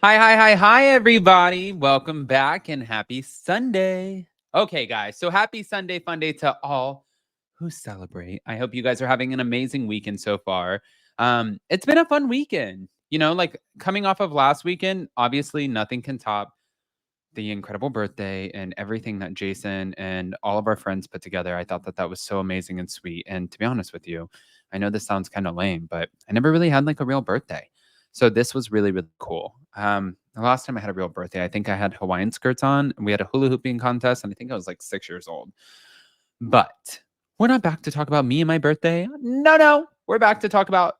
Hi, everybody. Welcome back and happy Sunday. Okay, guys. So happy Sunday fun day to all who celebrate. I hope you guys are having an amazing weekend so far. It's been a fun weekend. Like coming off of last weekend, obviously nothing can top the incredible birthday and everything that Jason and all of our friends put together. I thought that that was so amazing and sweet. And to be honest with you, I know this sounds kind of lame, but I never really had like a real birthday. So this was really, really cool. The last time I had a real birthday, I think I had Hawaiian skirts on and we had a hula hooping contest. And I think I was like 6 years old. But we're not back to talk about me and my birthday. No. We're back to talk about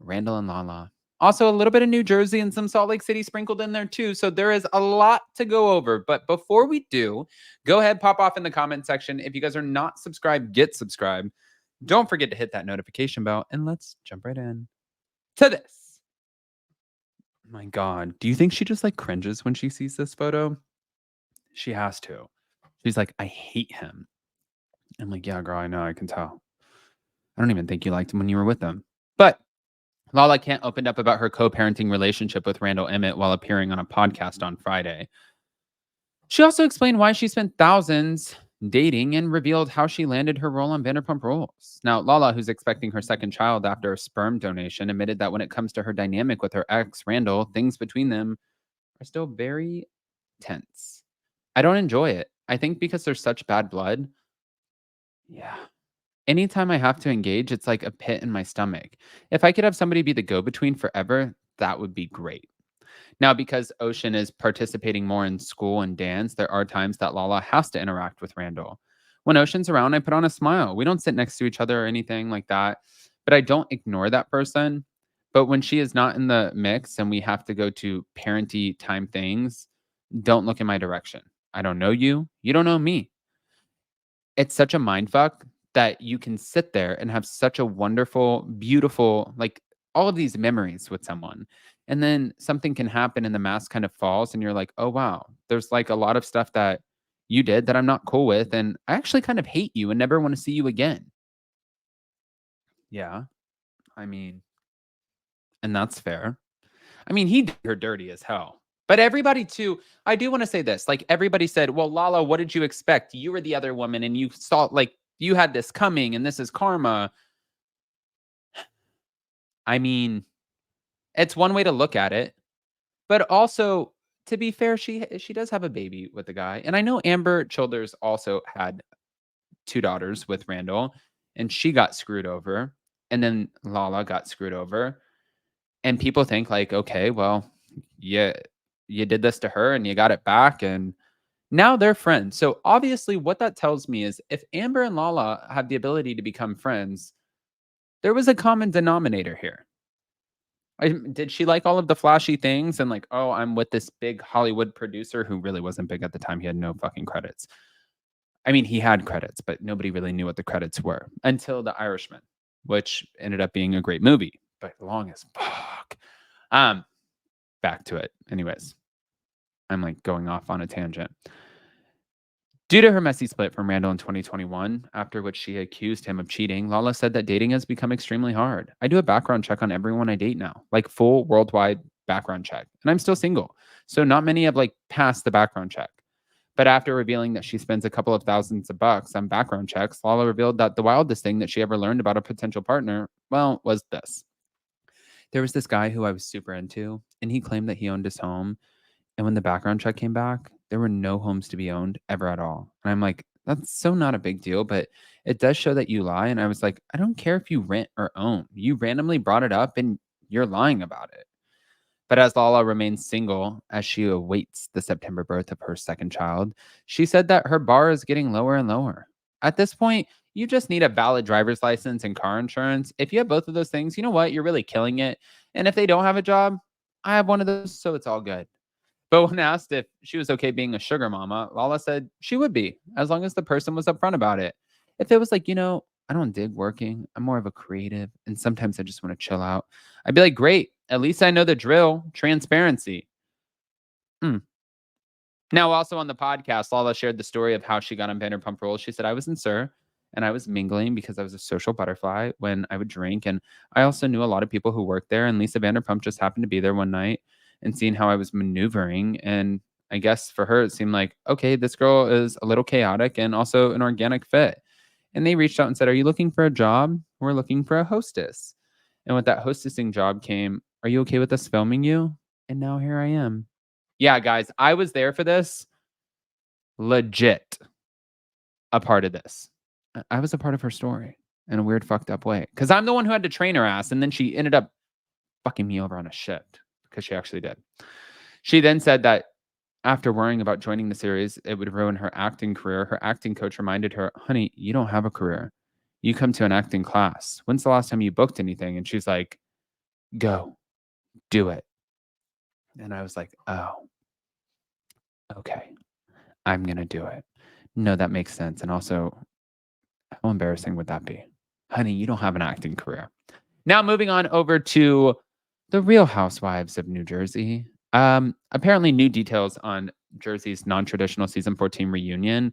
Randall and Lala. Also, a little bit of New Jersey and some Salt Lake City sprinkled in there too. So there is a lot to go over. But before we do, go ahead, pop off in the comment section. If you guys are not subscribed, get subscribed. Don't forget to hit that notification bell. And let's jump right in to this. My God, do you think she just like cringes when she sees this photo? She has to. She's like, I hate him. I'm like, yeah, girl, I know. I can tell. I don't even think you liked him when you were with him. But Lala Kent opened up about her co-parenting relationship with Randall Emmett while appearing on a podcast on Friday. She also explained why she spent thousands dating and revealed how she landed her role on Vanderpump Rules. Now, Lala, who's expecting her second child after a sperm donation, admitted that when it comes to her dynamic with her ex, Randall, things between them are still very tense. I don't enjoy it. I think because there's such bad blood. Yeah. Anytime I have to engage, it's like a pit in my stomach. If I could have somebody be the go between forever, that would be great. Now, because Ocean is participating more in school and dance, there are times that Lala has to interact with Randall. When Ocean's around, I put on a smile. We don't sit next to each other or anything like that, but I don't ignore that person. But when she is not in the mix and we have to go to parenty time things, don't look in my direction. I don't know you. You don't know me. It's such a mind fuck that you can sit there and have such a wonderful, beautiful, like all of these memories with someone. And then something can happen and the mask kind of falls and you're like, oh wow, there's like a lot of stuff that you did that I'm not cool with. And I actually kind of hate you and never want to see you again. Yeah. I mean, and that's fair. I mean, he did her dirty as hell. But everybody too, I do want to say this. Like everybody said, well, Lala, what did you expect? You were the other woman and you saw like you had this coming and this is karma. I mean, it's one way to look at it. But also, to be fair, she does have a baby with the guy. And I know Amber Childers also had two daughters with Randall and she got screwed over. And then Lala got screwed over. And people think like, okay, well, yeah, you did this to her and you got it back and now they're friends. So obviously what that tells me is if Amber and Lala have the ability to become friends, there was a common denominator here. Did she like all of the flashy things and like, oh, I'm with this big Hollywood producer who really wasn't big at the time. He had no fucking credits. I mean, he had credits, but nobody really knew what the credits were until The Irishman, which ended up being a great movie, but long as fuck. Um, Back to it. Anyways, I'm like going off on a tangent. Due to her messy split from Randall in 2021, after which she accused him of cheating, Lala said that dating has become extremely hard. I do a background check on everyone I date now, like full worldwide background check, and I'm still single. So not many have like passed the background check. But after revealing that she spends a couple of thousands of bucks on background checks, Lala revealed that the wildest thing that she ever learned about a potential partner, well, was this. There was this guy who I was super into, and he claimed that he owned his home and when the background check came back, there were no homes to be owned ever at all. And I'm like, that's so not a big deal, but it does show that you lie. And I was like, I don't care if you rent or own. You randomly brought it up and you're lying about it. But as Lala remains single as she awaits the September birth of her second child, she said that her bar is getting lower and lower. At this point, you just need a valid driver's license and car insurance. If you have both of those things, you know what? You're really killing it. And if they don't have a job, I have one of those, so it's all good. But when asked if she was okay being a sugar mama, Lala said she would be, as long as the person was upfront about it. If it was like, I don't dig working, I'm more of a creative, and sometimes I just want to chill out, I'd be like, great, at least I know the drill, transparency. Mm. Now, also on the podcast, Lala shared the story of how she got on Vanderpump Rules. She said, I was in Sir, and I was mingling because I was a social butterfly when I would drink. And I also knew a lot of people who worked there, and Lisa Vanderpump just happened to be there one night. and seeing how I was maneuvering. And I guess for her, it seemed like, okay, this girl is a little chaotic and also an organic fit. And they reached out and said, "Are you looking for a job? We're looking for a hostess." And with that hostessing job came, "Are you okay with us filming you?" And now here I am. Yeah, guys, I was there for this. Legit a part of this. I was a part of her story in a weird, fucked up way. Because I'm the one who had to train her ass, and then she ended up fucking me over on a shift because she actually did. She then said that after worrying about joining the series, it would ruin her acting career. Her acting coach reminded her, "Honey, you don't have a career. You come to an acting class. When's the last time you booked anything?" And she's like, "Go, do it." And I was like, "Oh, okay. I'm going to do it." No, that makes sense. And also, how embarrassing would that be? Honey, you don't have an acting career. Now moving on over to the Real Housewives of New Jersey. Apparently new details on Jersey's non-traditional season 14 reunion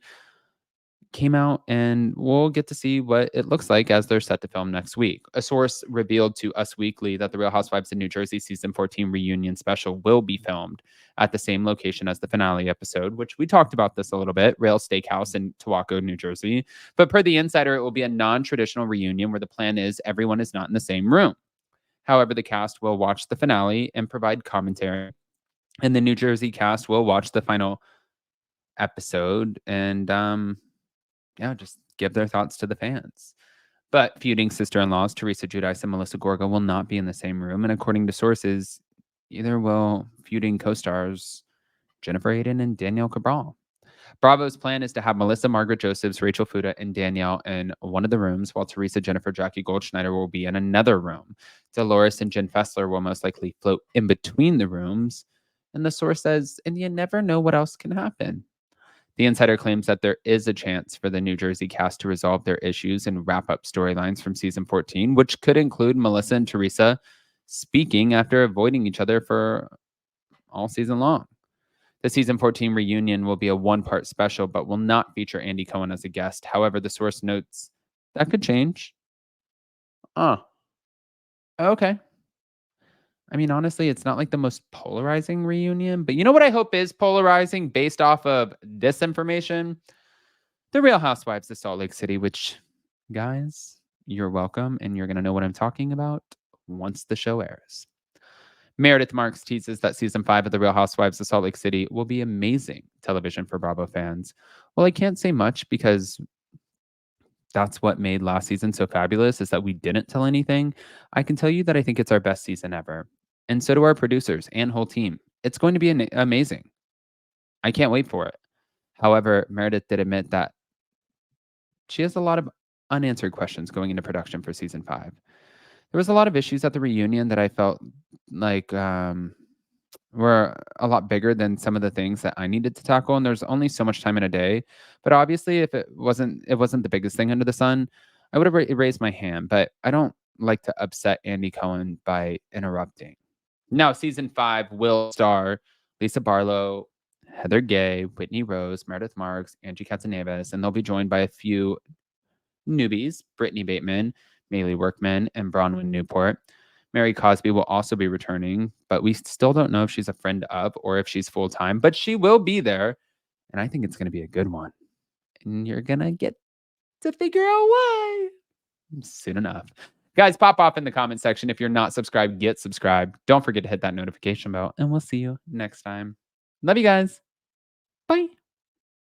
came out, and we'll get to see what it looks like as they're set to film next week. A source revealed to Us Weekly that the Real Housewives of New Jersey season 14 reunion special will be filmed at the same location as the finale episode, which we talked about this a little bit, Rail Steakhouse in Tawako, New Jersey. But per the insider, it will be a non-traditional reunion where the plan is everyone is not in the same room. However, the cast will watch the finale and provide commentary, and the New Jersey cast will watch the final episode and yeah, just give their thoughts to the fans. But feuding sister-in-laws Teresa Giudice and Melissa Gorga will not be in the same room, and according to sources, either will feuding co-stars Jennifer Aiden and Danielle Cabral. Bravo's plan is to have Melissa, Margaret Josephs, Rachel Fuda, and Danielle in one of the rooms, while Teresa, Jennifer, Jackie Goldschneider will be in another room. Dolores and Jen Fessler will most likely float in between the rooms. And the source says, and you never know what else can happen. The insider claims that there is a chance for the New Jersey cast to resolve their issues and wrap up storylines from season 14, which could include Melissa and Teresa speaking after avoiding each other for all season long. The season 14 reunion will be a one-part special, but will not feature Andy Cohen as a guest. However, the source notes that could change. Okay. I mean, honestly, it's not like the most polarizing reunion, but you know what I hope is polarizing based off of this information? The Real Housewives of Salt Lake City, which, guys, you're welcome, and you're going to know what I'm talking about once the show airs. Meredith Marks teases that season 5 of The Real Housewives of Salt Lake City will be amazing television for Bravo fans. Well, I can't say much because that's what made last season so fabulous, is that we didn't tell anything. I can tell you that I think it's our best season ever. And so do our producers and whole team. It's going to be amazing. I can't wait for it. However, Meredith did admit that she has a lot of unanswered questions going into production for season 5. There was a lot of issues at the reunion that I felt like were a lot bigger than some of the things that I needed to tackle, and there's only so much time in a day. But obviously, if it wasn't the biggest thing under the sun, I would have raised my hand. But I don't like to upset Andy Cohen by interrupting. Now, season 5 will star Lisa Barlow, Heather Gay, Whitney Rose, Meredith Marks, Angie Katzenevas, and they'll be joined by a few newbies, Brittany Bateman, Maylee Workman, and Bronwyn Newport. Mary Cosby will also be returning, but we still don't know if she's a friend of or if she's full-time, but she will be there, and I think it's going to be a good one. And you're going to get to figure out why soon enough. Guys, pop off in the comment section. If you're not subscribed, get subscribed. Don't forget to hit that notification bell, and we'll see you next time. Love you guys. Bye.